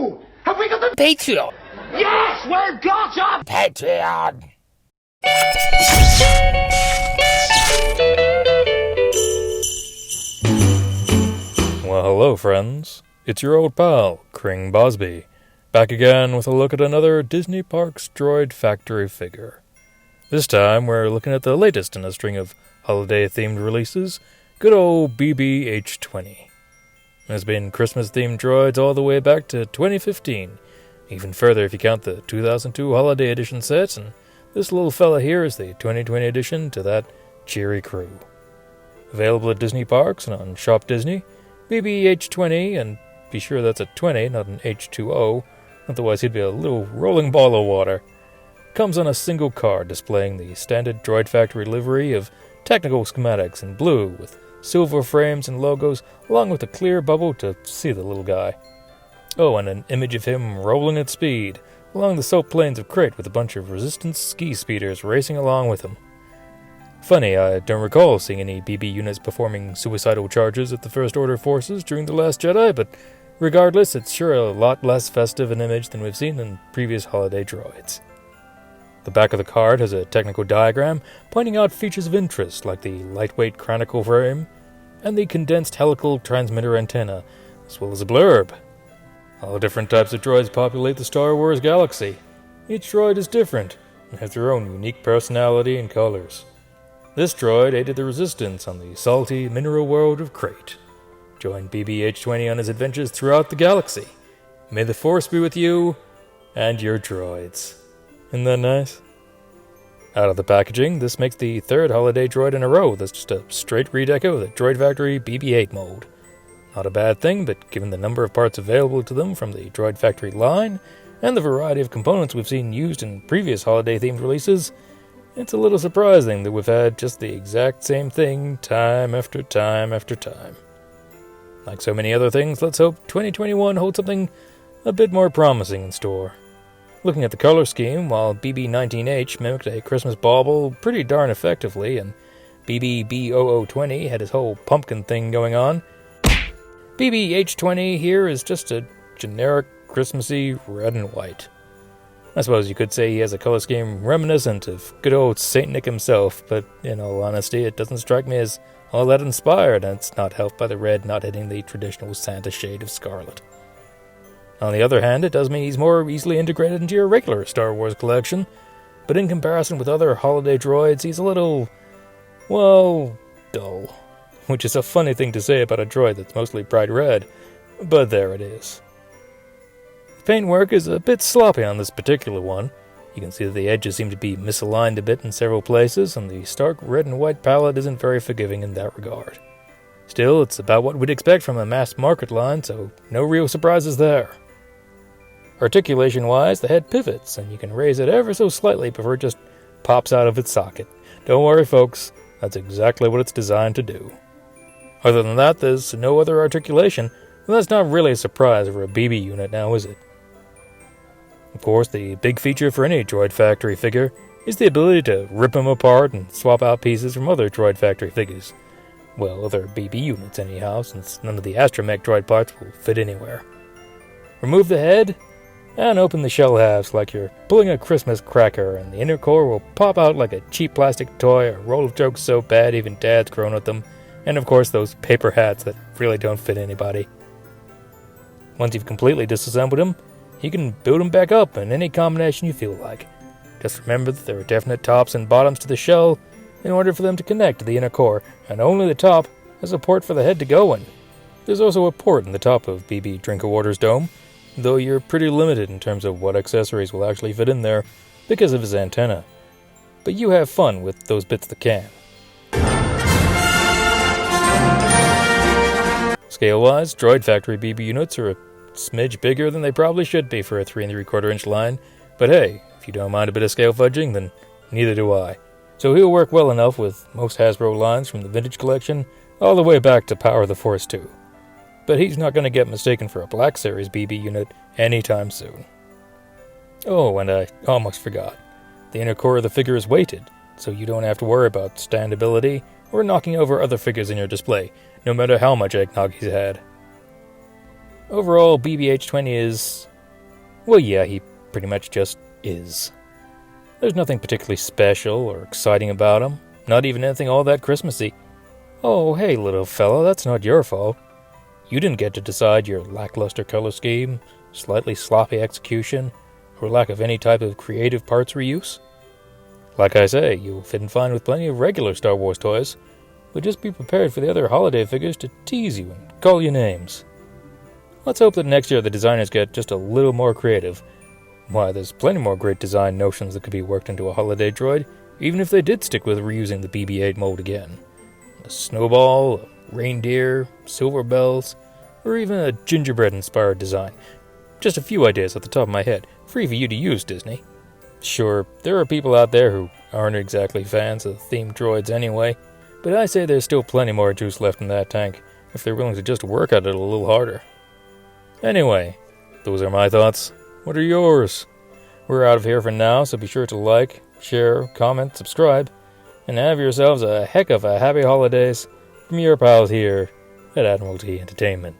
Ooh! Have we got the Patreon? Yes! We've got a Patreon! Well, hello, friends. It's your old pal, Kring Bosby, back again with a look at another Disney Parks Droid Factory figure. This time, we're looking at the latest in a string of holiday-themed releases, good old BB-H20. There's been Christmas-themed droids all the way back to 2015, even further if you count the 2002 Holiday Edition set, and this little fella here is the 2020 edition to that cheery crew. Available at Disney Parks and on Shop Disney, BB-H20, and be sure that's a 20, not an H2O, otherwise he'd be a little rolling ball of water, comes on a single card displaying the standard Droid Factory livery of technical schematics in blue with silver frames and logos, along with a clear bubble to see the little guy. Oh, and an image of him rolling at speed along the soap plains of Crate with a bunch of Resistance ski speeders racing along with him. Funny, I don't recall seeing any BB units performing suicidal charges at the First Order forces during The Last Jedi, but regardless, it's sure a lot less festive an image than we've seen in previous holiday droids. The back of the card has a technical diagram pointing out features of interest like the lightweight chronicle frame and the condensed helical transmitter antenna, as well as a blurb. All different types of droids populate the Star Wars galaxy. Each droid is different and has their own unique personality and colors. This droid aided the Resistance on the salty mineral world of Crate. Join BB-H20 on his adventures throughout the galaxy. May the Force be with you and your droids. Isn't that nice? Out of the packaging, this makes the third holiday droid in a row that's just a straight redeco of the Droid Factory BB-8 mold. Not a bad thing, but given the number of parts available to them from the Droid Factory line, and the variety of components we've seen used in previous holiday-themed releases, it's a little surprising that we've had just the exact same thing time after time after time. Like so many other things, let's hope 2021 holds something a bit more promising in store. Looking at the color scheme, while BB-19H mimicked a Christmas bauble pretty darn effectively, and BB-B0020 had his whole pumpkin thing going on, BB-H20 here is just a generic Christmassy red and white. I suppose you could say he has a color scheme reminiscent of good old Saint Nick himself, but in all honesty, it doesn't strike me as all that inspired, and it's not helped by the red not hitting the traditional Santa shade of scarlet. On the other hand, it does mean he's more easily integrated into your regular Star Wars collection, but in comparison with other holiday droids, he's a little, well, dull. Which is a funny thing to say about a droid that's mostly bright red, but there it is. The paintwork is a bit sloppy on this particular one. You can see that the edges seem to be misaligned a bit in several places, and the stark red and white palette isn't very forgiving in that regard. Still, it's about what we'd expect from a mass market line, so no real surprises there. Articulation-wise, the head pivots, and you can raise it ever so slightly before it just pops out of its socket. Don't worry, folks, that's exactly what it's designed to do. Other than that, there's no other articulation, and that's not really a surprise for a BB unit now, is it? Of course, the big feature for any Droid Factory figure is the ability to rip them apart and swap out pieces from other Droid Factory figures. Well, other BB units anyhow, since none of the astromech droid parts will fit anywhere. Remove the head, and open the shell halves like you're pulling a Christmas cracker, and the inner core will pop out like a cheap plastic toy, a roll of jokes so bad even Dad's grown with them, and of course those paper hats that really don't fit anybody. Once you've completely disassembled them, you can build them back up in any combination you feel like. Just remember that there are definite tops and bottoms to the shell in order for them to connect to the inner core, and only the top has a port for the head to go in. There's also a port in the top of BB Drinkwater's dome, though you're pretty limited in terms of what accessories will actually fit in there because of his antenna. But you have fun with those bits that can. Scale-wise, Droid Factory BB units are a smidge bigger than they probably should be for a 3 3/4 inch line, but hey, if you don't mind a bit of scale fudging, then neither do I. So he'll work well enough with most Hasbro lines from the Vintage Collection all the way back to Power of the Force 2. But he's not going to get mistaken for a Black Series BB unit anytime soon. Oh, and I almost forgot. The inner core of the figure is weighted, so you don't have to worry about standability or knocking over other figures in your display, no matter how much eggnog he's had. Overall, BB-H20 is Well, yeah, he pretty much just is. There's nothing particularly special or exciting about him, not even anything all that Christmassy. Oh, hey, little fella, that's not your fault. You didn't get to decide your lackluster color scheme, slightly sloppy execution, or lack of any type of creative parts reuse. Like I say, you'll fit in fine with plenty of regular Star Wars toys, but just be prepared for the other holiday figures to tease you and call you names. Let's hope that next year the designers get just a little more creative. Why, there's plenty more great design notions that could be worked into a holiday droid, even if they did stick with reusing the BB-8 mold again. A snowball, a reindeer, silver bells, or even a gingerbread-inspired design. Just a few ideas off the top of my head, free for you to use, Disney. Sure, there are people out there who aren't exactly fans of themed droids anyway, but I say there's still plenty more juice left in that tank, if they're willing to just work at it a little harder. Anyway, those are my thoughts. What are yours? We're out of here for now, so be sure to like, share, comment, subscribe, and have yourselves a heck of a happy holidays from your pals here at Admiralty Entertainment.